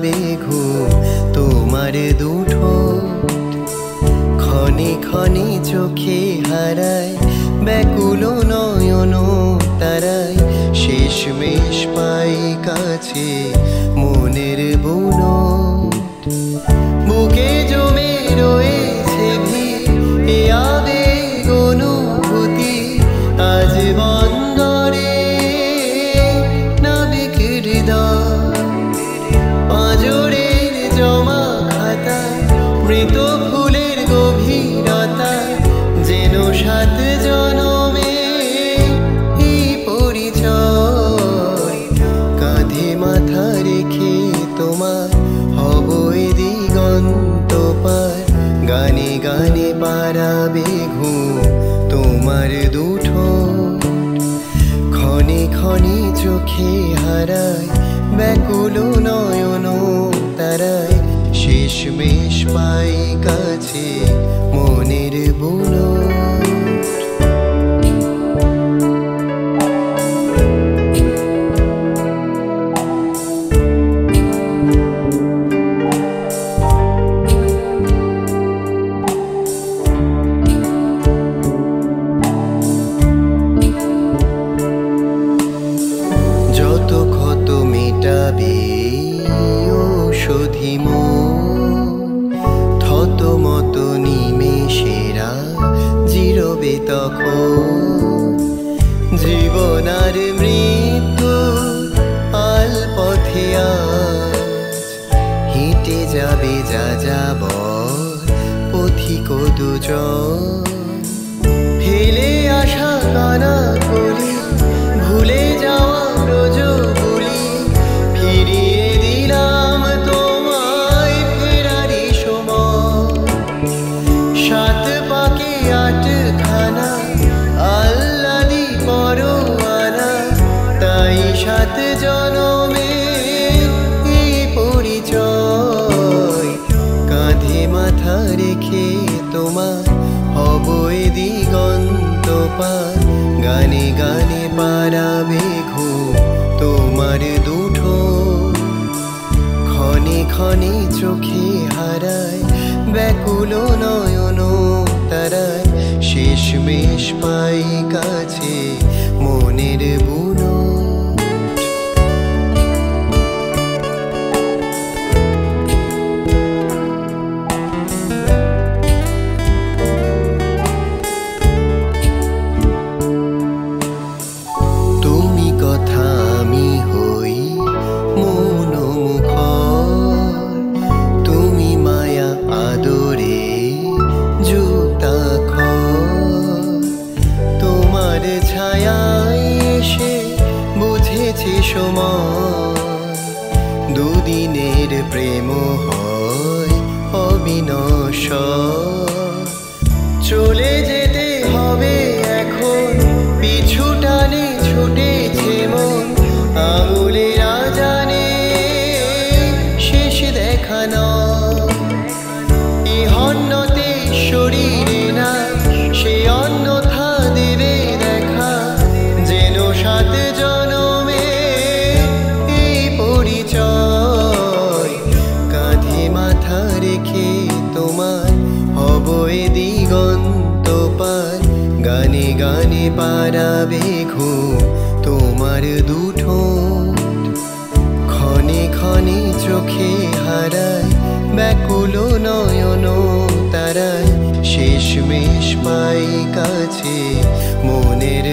পারাবে ঘুম তোমার দুঠো ক্ষণে ক্ষণে চোখে হারায় ব্যাকুল নয়ন তারায় শেষমেশ পাই কাছে মনের বুনো বুকে জমে রয়েছে ভিড় এ আবেগ অনুভূতি আজ বন্দরে নাবিক হৃদয় পাঁজরের জমা খাতা মৃত ফুলের গভীরতা যেন সাত জনমে এই পরিচয় কাঁধে মাথা রেখে তোমার হব এ দিগন্ত পার গানে গানে পারাবে ঘুম তোমার দুঠো ক্ষণে ক্ষণে চোখে হারায় ব্যাকুল নয়ন তারায় শেষমেশ পাই কাছে মনের বুনো যত ক্ষত মেটাবে ঔষধি থত মত নিমেষেরা জিরবে তখন জীবন আর মৃত্যু আল পথে আজ হেঁটে যাবে যা যাবর পথিক দুজন ফেলে আসা কানা কলি ভুলে যাওয়া ব্রজগুলি ফিরিয়ে দিলাম তোমায় ফেরারি সময় সাত পাকে আটখানা আল্লাদি পরোয়ানা তাই সাত জনমে এই পরিচয় কাঁধে মাথা রেখে তোমার হব এ দিগন্ত পার গানে গানে পারাবে ঘুম তোমার দুঠো ক্ষণে ক্ষণে চোখে হারায় ব্যাকুল নয়ন তারায় শেষমেশ পাই কাছে মনের বুনো সময় দুদিনের প্রেম হয় অবিনশ্বর চলে যেতে হবে এখন পিছু টানে ছুটেছে মন আঙুলের আজানে শেষ দেখানো এ হন্যতে শরীরে না সে অন্যথা দেবে দেখা যেন সাত জনমে কাঁধে মাথা রেখে তোমার হব এ দিগন্ত পার গানে গানে পারাবে ঘুম তোমার দুঠো ক্ষণে ক্ষণে চোখে হারায় ব্যাকুল নয়ন তারায় শেষমেশ পাই কাছে মনের